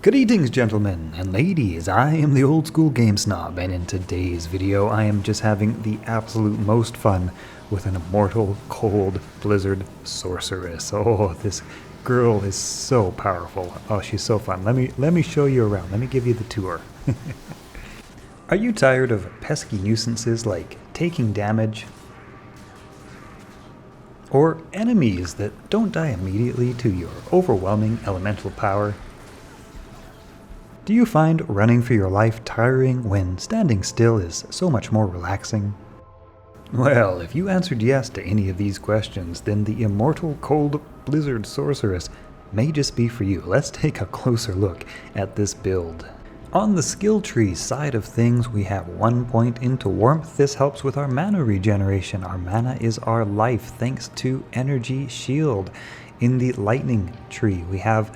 Greetings, gentlemen and ladies, I am the old school game snob, and in today's video I am just having the absolute most fun with an Immortal Cold Blizzard Sorceress. Oh, this girl is so powerful. Oh, she's so fun. Let me show you around. Let me give you the tour. Are you tired of pesky nuisances like taking damage? Or enemies that don't die immediately to your overwhelming elemental power? Do you find running for your life tiring when standing still is so much more relaxing? Well, if you answered yes to any of these questions, then the Immortal Cold Blizzard Sorceress may just be for you. Let's take a closer look at this build. On the skill tree side of things, we have 1 point into warmth. This helps with our mana regeneration. Our mana is our life thanks to energy shield. In the lightning tree, we have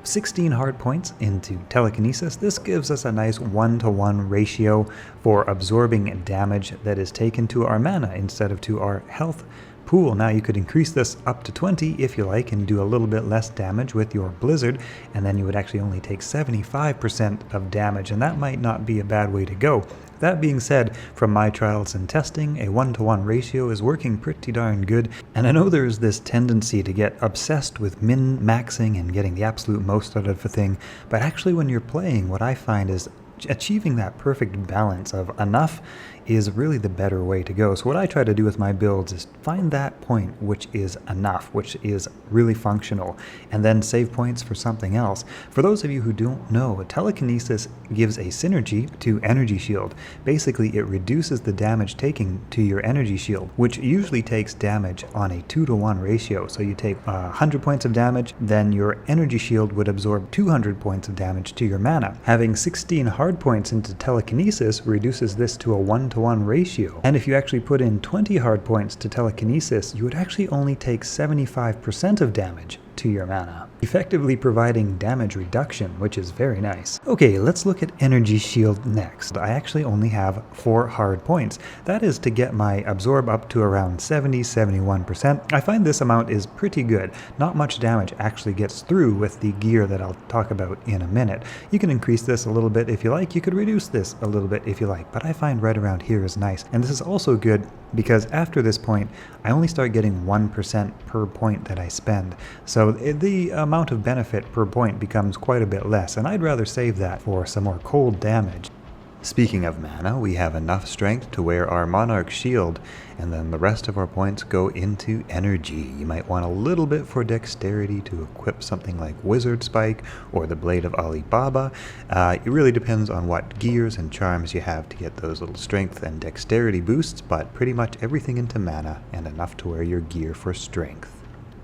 16 hard points into telekinesis. This gives us a nice 1-to-1 ratio for absorbing damage that is taken to our mana instead of to our health pool. Now you could increase this up to 20 if you like and do a little bit less damage with your blizzard, and then you would actually only take 75% of damage, and that might not be a bad way to go. That being said, from my trials and testing, a 1-to-1 ratio is working pretty darn good, and I know there's this tendency to get obsessed with min-maxing and getting the absolute most out of a thing, but actually when you're playing, what I find is achieving that perfect balance of enough is really the better way to go. So what I try to do with my builds is find that point which is enough, which is really functional, and then save points for something else. For those of you who don't know, telekinesis gives a synergy to energy shield. Basically, it reduces the damage taken to your energy shield, which usually takes damage on a 2-to-1 ratio. So you take 100 points of damage, then your energy shield would absorb 200 points of damage to your mana. Having 16 hard points into telekinesis reduces this to a 1-to-1 ratio. And if you actually put in 20 hard points to telekinesis, you would actually only take 75% of damage to your mana, effectively providing damage reduction, which is very nice. Okay, let's look at energy shield next. I actually only have 4 hard points. That is to get my absorb up to around 70-71%. I find this amount is pretty good. Not much damage actually gets through with the gear that I'll talk about in a minute. You can increase this a little bit if you like. You could reduce this a little bit if you like, but I find right around here is nice. And this is also good because after this point, I only start getting 1% per point that I spend. So the amount of benefit per point becomes quite a bit less, and I'd rather save that for some more cold damage. Speaking of mana, we have enough strength to wear our Monarch shield, and then the rest of our points go into energy. You might want a little bit for dexterity to equip something like Wizard Spike or the Blade of Alibaba. It really depends on what gears and charms you have to get those little strength and dexterity boosts, but pretty much everything into mana and enough to wear your gear for strength.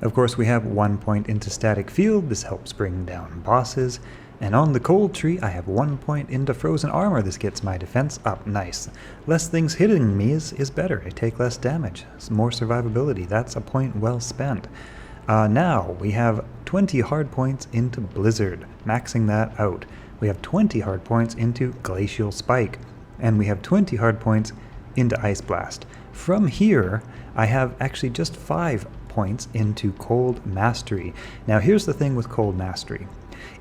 Of course, we have 1 point into static field. This helps bring down bosses. And on the cold tree, I have 1 point into frozen armor. This gets my defense up nice. Less things hitting me is better. I take less damage. It's more survivability. That's a point well spent. Now, we have 20 hard points into Blizzard, maxing that out. We have 20 hard points into Glacial Spike. And we have 20 hard points into Ice Blast. From here, I have actually just 5 points into Cold Mastery. Now here's the thing with Cold Mastery.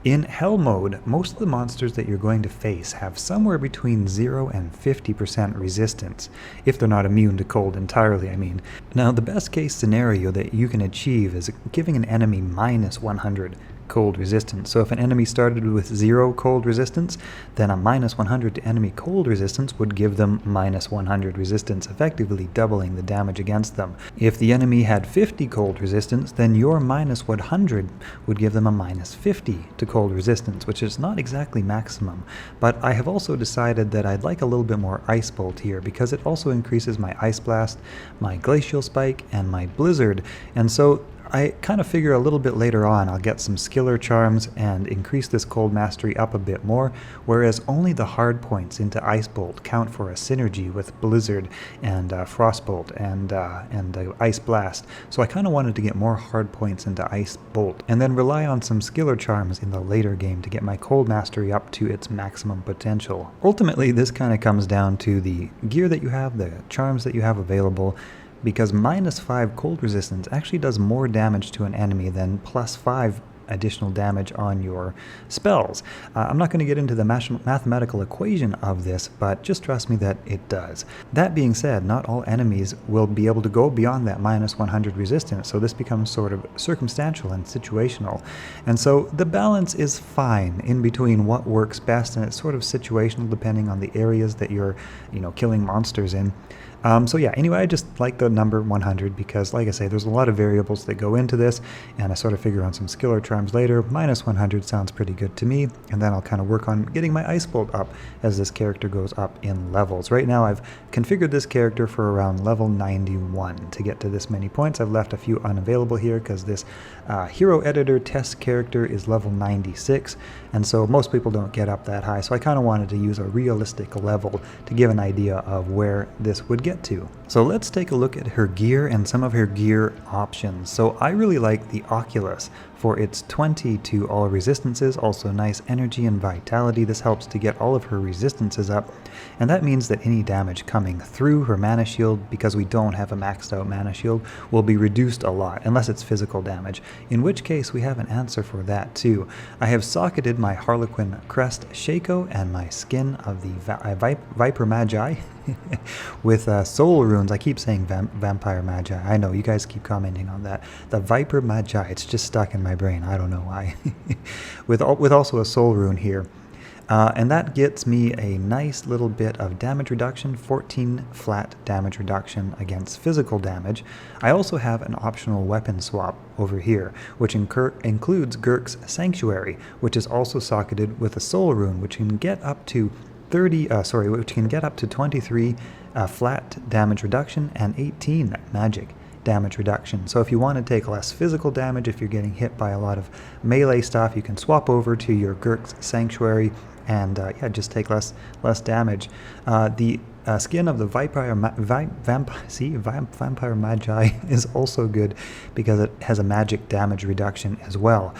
In Hell mode, most of the monsters that you're going to face have somewhere between 0 and 50% resistance, if they're not immune to cold entirely, I mean. Now the best case scenario that you can achieve is giving an enemy minus 100 cold resistance. So if an enemy started with 0 cold resistance, then a minus 100 to enemy cold resistance would give them minus 100 resistance, effectively doubling the damage against them. If the enemy had 50 cold resistance, then your minus 100 would give them a minus 50 to cold resistance, which is not exactly maximum. But I have also decided that I'd like a little bit more Ice Bolt here because it also increases my Ice Blast, my Glacial Spike, and my Blizzard. And so I kind of figure a little bit later on I'll get some skiller charms and increase this Cold Mastery up a bit more, whereas only the hard points into Ice Bolt count for a synergy with Blizzard and Frostbolt and Ice Blast. So I kind of wanted to get more hard points into Ice Bolt and then rely on some skiller charms in the later game to get my Cold Mastery up to its maximum potential. Ultimately, this kind of comes down to the gear that you have, the charms that you have available, because minus 5 cold resistance actually does more damage to an enemy than plus 5 additional damage on your spells. I'm not going to get into the mathematical equation of this, but just trust me that it does. That being said, not all enemies will be able to go beyond that minus 100 resistance, so this becomes sort of circumstantial and situational. And so the balance is fine in between what works best, and it's sort of situational depending on the areas that you're, killing monsters in. So yeah, anyway, I just like the number 100 because, like I say, there's a lot of variables that go into this, and I sort of figure on some skill or charms later. Minus 100 sounds pretty good to me, and then I'll kind of work on getting my Ice Bolt up as this character goes up in levels. Right now, I've configured this character for around level 91 to get to this many points. I've left a few unavailable here because this hero editor test character is level 96, and so most people don't get up that high, so I kind of wanted to use a realistic level to give an idea of where this would get to. So let's take a look at her gear and some of her gear options. So I really like the Oculus for its 20 to all resistances, also nice energy and vitality. This helps to get all of her resistances up, and that means that any damage coming through her mana shield, because we don't have a maxed out mana shield, will be reduced a lot, unless it's physical damage, in which case we have an answer for that too. I have socketed my Harlequin Crest Shaco and my skin of the Viper Magi with soul runes. I keep saying Vampire Magi. I know, you guys keep commenting on that. The Viper Magi, it's just stuck in my brain. I don't know why. with also a soul rune here. And that gets me a nice little bit of damage reduction, 14 flat damage reduction against physical damage. I also have an optional weapon swap over here, which includes Gurk's Sanctuary, which is also socketed with a soul rune, which can get up to 23 flat damage reduction and 18 magic damage reduction. So if you want to take less physical damage, if you're getting hit by a lot of melee stuff, you can swap over to your Gurk's Sanctuary and just take less damage. The skin of the Vampire Magi is also good because it has a magic damage reduction as well.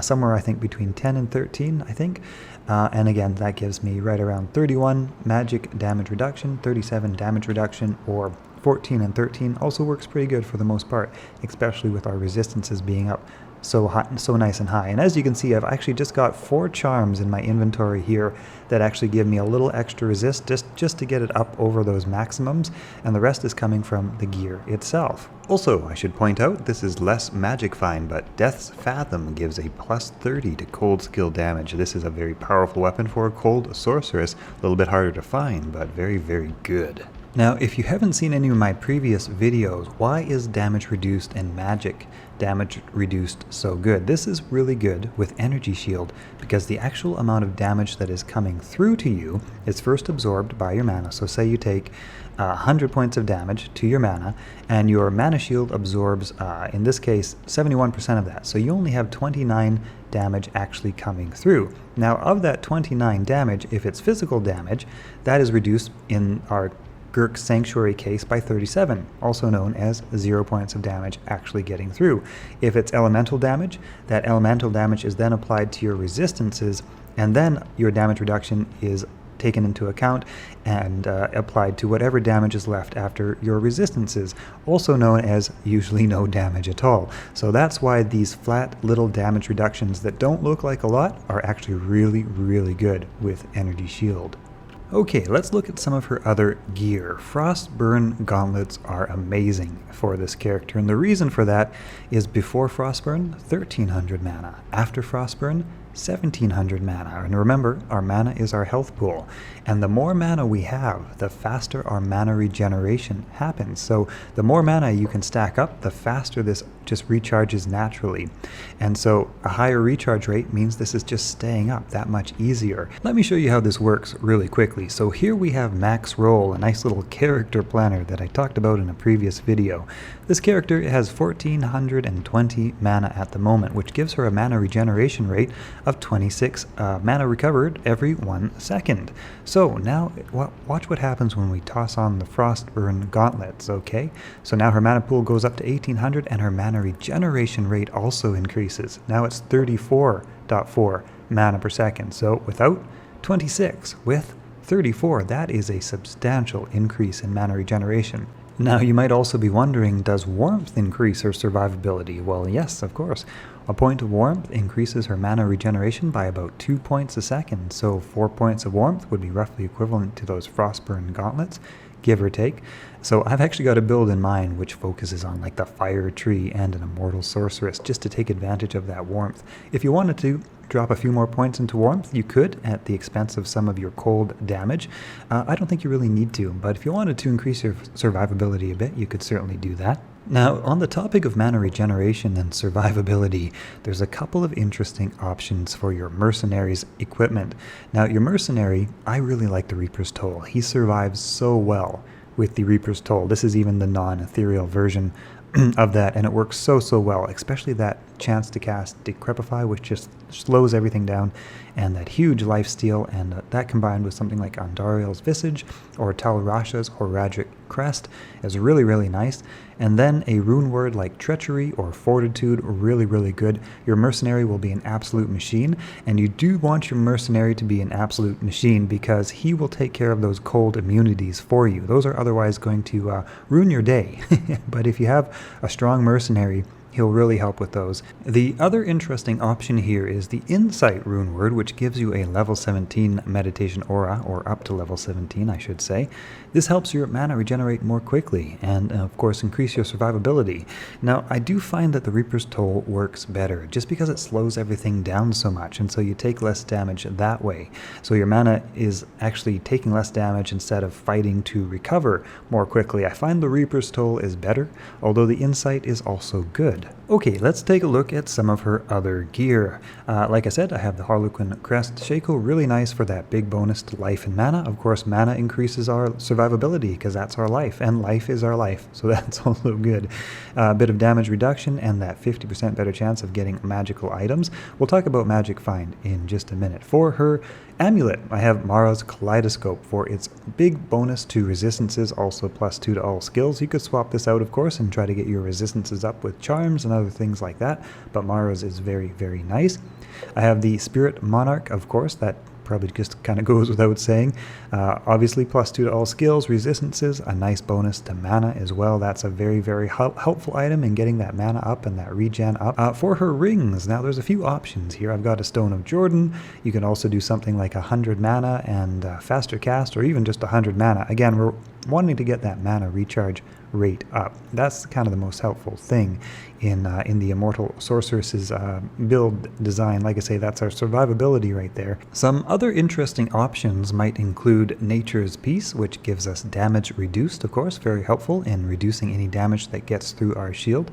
Somewhere I think between 10 and 13, I think. And again, that gives me right around 31 magic damage reduction, 37 damage reduction, or 14 and 13 also works pretty good for the most part, especially with our resistances being up so hot, so nice and high. And as you can see, I've actually just got 4 charms in my inventory here that actually give me a little extra resist just to get it up over those maximums, and the rest is coming from the gear itself. Also, I should point out, this is less magic fine, but Death's Fathom gives a plus 30 to cold skill damage. This is a very powerful weapon for a cold sorceress, a little bit harder to find, but very, very good. Now, if you haven't seen any of my previous videos, why is damage reduced and magic damage reduced so good? This is really good with Energy Shield because the actual amount of damage that is coming through to you is first absorbed by your mana. So say you take 100 points of damage to your mana, and your mana shield absorbs, in this case, 71% of that. So you only have 29 damage actually coming through. Now, of that 29 damage, if it's physical damage, that is reduced in our Gurk's Sanctuary case by 37, also known as 0 points of damage actually getting through. If it's elemental damage, that elemental damage is then applied to your resistances, and then your damage reduction is taken into account and applied to whatever damage is left after your resistances, also known as usually no damage at all. So that's why these flat little damage reductions that don't look like a lot are actually really, really good with Energy Shield. Okay, let's look at some of her other gear. Frostburn gauntlets are amazing for this character, and the reason for that is before Frostburn, 1300 mana. After Frostburn, 1700 mana. And remember, our mana is our health pool. And the more mana we have, the faster our mana regeneration happens. So the more mana you can stack up, the faster this just recharges naturally. And so a higher recharge rate means this is just staying up that much easier. Let me show you how this works really quickly. So here we have Max Roll, a nice little character planner that I talked about in a previous video. This character has 1420 mana at the moment, which gives her a mana regeneration rate of 26 mana recovered every 1 second. So now watch what happens when we toss on the Frostburn gauntlets, okay? So now her mana pool goes up to 1800 and her mana regeneration rate also increases. Now it's 34.4 mana per second. So without 26, with 34, that is a substantial increase in mana regeneration. Now you might also be wondering, does warmth increase her survivability? Well, yes, of course. A point of warmth increases her mana regeneration by about 2 points a second, so 4 points of warmth would be roughly equivalent to those Frostburn gauntlets, give or take. So I've actually got a build in mind which focuses on like the fire tree and an immortal sorceress just to take advantage of that warmth. If you wanted to drop a few more points into warmth, you could at the expense of some of your cold damage. I don't think you really need to, but if you wanted to increase your survivability a bit, you could certainly do that. Now, on the topic of mana regeneration and survivability, there's a couple of interesting options for your mercenary's equipment. Now, your mercenary, I really like the Reaper's Toll. He survives so well with the Reaper's Toll. This is even the non-ethereal version of that, and it works so well, especially that chance to cast Decrepify, which just slows everything down, and that huge lifesteal, and that combined with something like Andariel's Visage or Tal Rasha's Horadric Crest is really nice. And then a rune word like Treachery or Fortitude, really good. Your mercenary will be an absolute machine, and you do want your mercenary to be an absolute machine because he will take care of those cold immunities for you. Those are otherwise going to ruin your day. But if you have a strong mercenary, he'll really help with those. The other interesting option here is the Insight rune word, which gives you a level 17 meditation aura, or up to level 17, I should say. This helps your mana regenerate more quickly and, of course, increase your survivability. Now, I do find that the Reaper's Toll works better just because it slows everything down so much, and so you take less damage that way. So your mana is actually taking less damage instead of fighting to recover more quickly. I find the Reaper's Toll is better, although the Insight is also good. Okay, let's take a look at some of her other gear. Like I said, I have the Harlequin Crest Shaco, really nice for that big bonus to life and mana. Of course, mana increases our survivability because that's our life, and life is our life, so that's also good. A bit of damage reduction and that 50% better chance of getting magical items. We'll talk about Magic Find in just a minute. For her Amulet, I have Mara's Kaleidoscope for its big bonus to resistances, also +2 to all skills. You could swap this out, of course, and try to get your resistances up with charms and other things like that, but Mara's is very nice. I have the Spirit Monarch, of course, that probably just kind of goes without saying. Obviously, +2 to all skills, resistances, a nice bonus to mana as well. That's a very helpful item in getting that mana up and that regen up. For her rings, now there's a few options here. I've got a Stone of Jordan. You can also do something like 100 mana and faster cast, or even just 100 mana. Again, we're wanting to get that mana recharge rate up. That's kind of the most helpful thing in the Immortal Sorceress's build design. Like I say, that's our survivability right there. Some other interesting options might include Nature's Peace, which gives us damage reduced, of course, very helpful in reducing any damage that gets through our shield.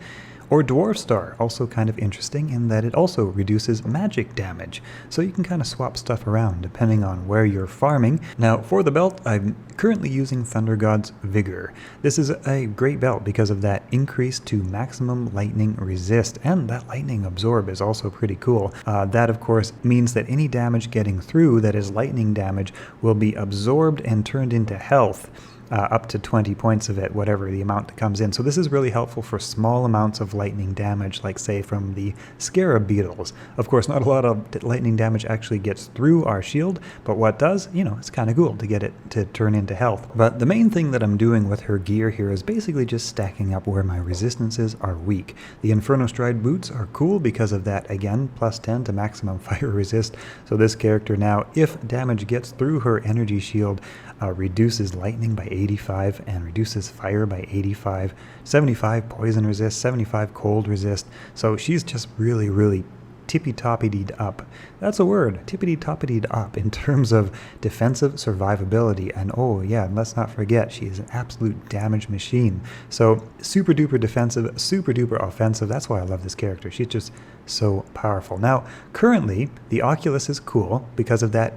Or Dwarf Star, also kind of interesting in that it also reduces magic damage. So you can kind of swap stuff around depending on where you're farming. Now for the belt, I'm currently using Thunder God's Vigor. This is a great belt because of that increase to maximum lightning resist, and that lightning absorb is also pretty cool. That of course means that any damage getting through that is lightning damage will be absorbed and turned into health. Up to 20 points of it, whatever the amount that comes in. So this is really helpful for small amounts of lightning damage, like say from the scarab beetles. Of course, not a lot of lightning damage actually gets through our shield, but what does, it's kind of cool to get it to turn into health. But the main thing that I'm doing with her gear here is basically just stacking up where my resistances are weak. The Inferno Stride boots are cool because of that, again, +10 to maximum fire resist. So this character now, if damage gets through her energy shield, reduces lightning by 85 and reduces fire by 85, 75 poison resist, 75 cold resist. So she's just really tippy-toppied up. That's a word, tippity-toppied up in terms of defensive survivability. And oh yeah, and let's not forget, she is an absolute damage machine. So super duper defensive, super duper offensive. That's why I love this character. She's just so powerful. Now, currently, the Oculus is cool because of that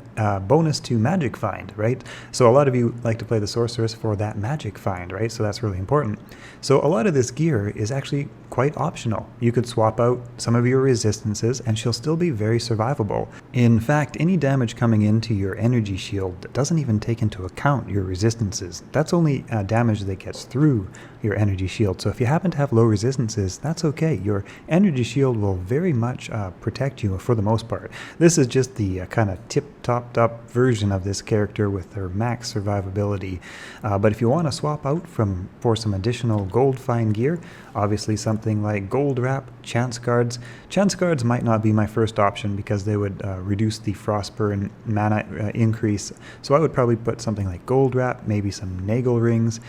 bonus to Magic Find, right? So a lot of you like to play the Sorceress for that Magic Find, right? So that's really important. So a lot of this gear is actually quite optional. You could swap out some of your resistances and she'll still be very survivable. In fact, any damage coming into your energy shield doesn't even take into account your resistances. That's only damage that gets through your energy shield. So if you happen to have low resistances, that's okay. Your energy shield will very much protect you for the most part. This is just the kind of tip-topped up version of this character with their max survivability. But if you want to swap out for some additional gold fine gear, obviously something like gold wrap, chance guards. Chance guards might not be my first option because they would reduce the frost burn mana increase. So I would probably put something like gold wrap, maybe some nagel rings.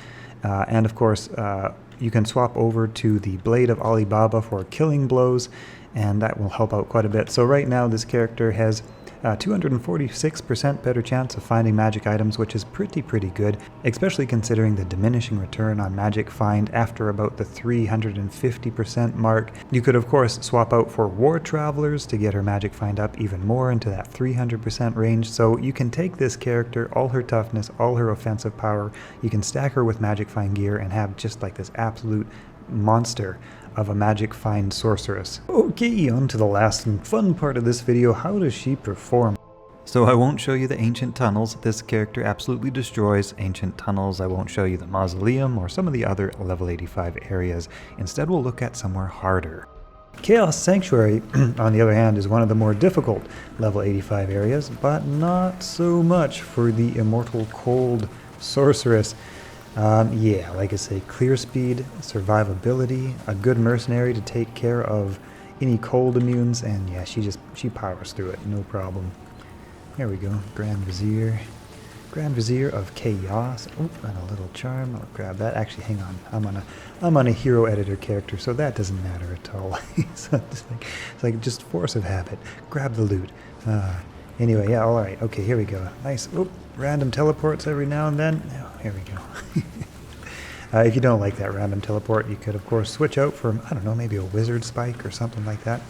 And of course, you can swap over to the Blade of Alibaba for killing blows, and that will help out quite a bit. So right now this character has 246% better chance of finding magic items, which is pretty good, especially considering the diminishing return on magic find after about the 350% mark. You could of course swap out for War Travelers to get her magic find up even more into that 300% range. So you can take this character, all her toughness, all her offensive power, you can stack her with magic find gear and have just like this absolute monster of a magic find sorceress. Okay, on to the last and fun part of this video. How does she perform? So I won't show you the ancient tunnels. This character absolutely destroys ancient tunnels. I won't show you the mausoleum or some of the other level 85 areas. Instead, we'll look at somewhere harder. Chaos Sanctuary, on the other hand, is one of the more difficult level 85 areas, but not so much for the Immortal Cold Sorceress. Yeah, like I say, clear speed, survivability, a good mercenary to take care of any cold immunes, and yeah, she powers through it, no problem. There we go, Grand Vizier of Chaos. Oh, and a little charm. I'll grab that. Actually, hang on. I'm on a hero editor character, so that doesn't matter at all. So it's like just force of habit. Grab the loot. Anyway, yeah, all right. Okay, here we go. Nice. Oh, random teleports every now and then. Oh, here we go. If you don't like that random teleport, you could, of course, switch out for, I don't know, maybe a wizard spike or something like that.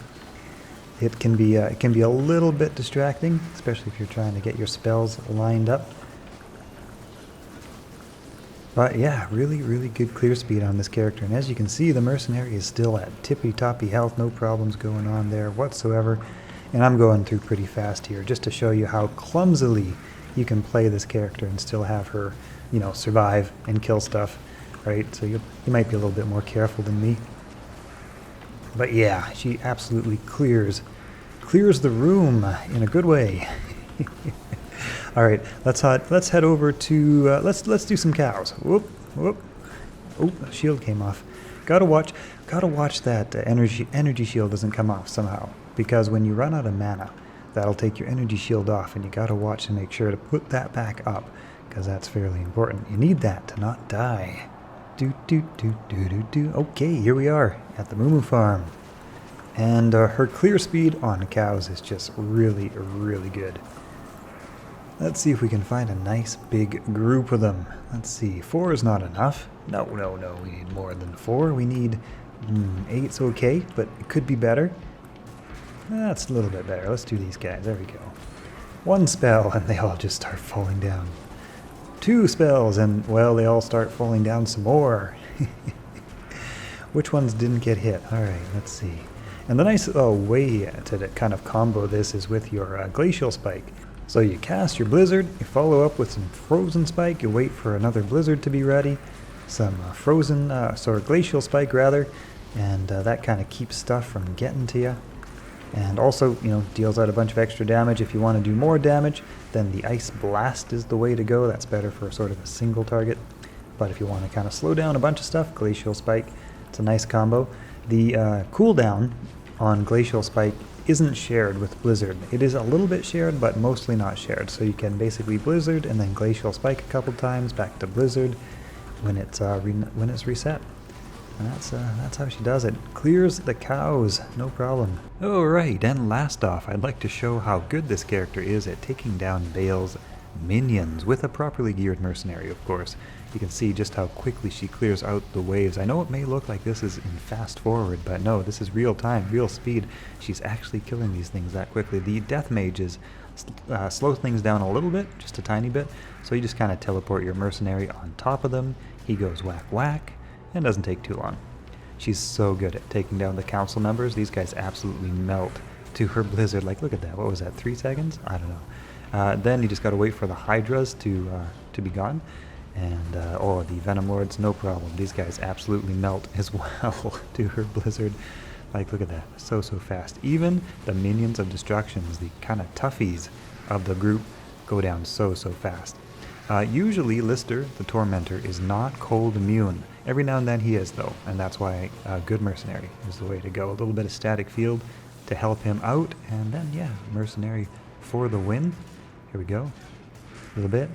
It can be a little bit distracting, especially if you're trying to get your spells lined up. But yeah, really good clear speed on this character. And as you can see, the mercenary is still at tippy-toppy health, no problems going on there whatsoever. And I'm going through pretty fast here just to show you how clumsily you can play this character and still have her, you know, survive and kill stuff, right? So you might be a little bit more careful than me. But yeah, she absolutely clears the room in a good way. All right, let's head over to let's do some cows. Whoop. Oh, shield came off. Gotta watch that energy shield doesn't come off somehow, because when you run out of mana, that'll take your energy shield off, and you gotta watch to make sure to put that back up, because that's fairly important. You need that to not die. Okay, here we are at the Moo farm. And her clear speed on cows is just really good. Let's see if we can find a nice big group of them. Let's see, 4 is not enough. No, we need more than 4. We need 8's okay, but it could be better. That's a little bit better. Let's do these guys. There we go. 1 spell and they all just start falling down. 2 spells and, well, they all start falling down some more. Which ones didn't get hit? Alright, let's see. And the nice way to kind of combo this is with your Glacial Spike. So you cast your Blizzard, you follow up with some Frozen Spike, you wait for another Blizzard to be ready, some Glacial Spike rather, and that kind of keeps stuff from getting to you. And also, you know, deals out a bunch of extra damage. If you want to do more damage, then the Ice Blast is the way to go. That's better for sort of a single target. But if you want to kind of slow down a bunch of stuff, Glacial Spike, it's a nice combo. The cooldown on Glacial Spike isn't shared with Blizzard. It is a little bit shared, but mostly not shared. So you can basically Blizzard and then Glacial Spike a couple times, back to Blizzard when it's reset. And that's how she does it. Clears the cows, no problem. Alright, and last off, I'd like to show how good this character is at taking down Bale's minions with a properly geared mercenary, of course. You can see just how quickly she clears out the waves. I know it may look like this is in fast forward, but no, this is real time, real speed. She's actually killing these things that quickly. The death mages slow things down a little bit, just a tiny bit, so you just kind of teleport your mercenary on top of them. He goes whack whack, and doesn't take too long. She's so good at taking down the council members. These guys absolutely melt to her Blizzard. Like, look at that. What was that, 3 seconds? I don't know. Then you just got to wait for the Hydras to be gone. And, oh, the Venom Lords, no problem. These guys absolutely melt as well to her Blizzard. Like, look at that. So fast. Even the Minions of Destructions, the kind of toughies of the group, go down so fast. Usually, Lister, the Tormentor, is not cold immune. Every now and then he is, though, and that's why good Mercenary is the way to go. A little bit of static field to help him out, and then, yeah, Mercenary for the win. Here we go. A little bit.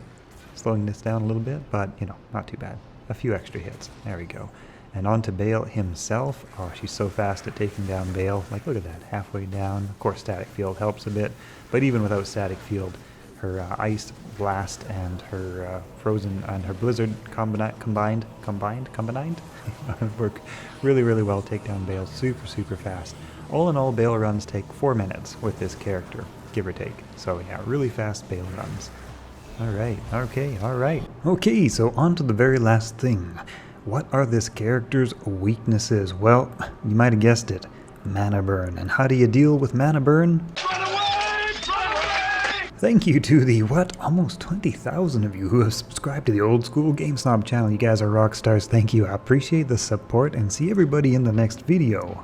Slowing this down a little bit, but, you know, not too bad. A few extra hits. There we go. And on to Bale himself. Oh, she's so fast at taking down Bale. Like, look at that. Halfway down. Of course, static field helps a bit, but even without static field, her Ice Blast and her Frozen and her Blizzard combined work really well. Take down Bale super fast. All in all, Bale runs take 4 minutes with this character, give or take. So yeah, really fast Bale runs. Alright, alright. Okay, so on to the very last thing. What are this character's weaknesses? Well, you might have guessed it. Mana burn. And how do you deal with mana burn? Run away! Thank you to the, almost 20,000 of you who have subscribed to the Old School Game Snob channel. You guys are rock stars. Thank you. I appreciate the support and see everybody in the next video.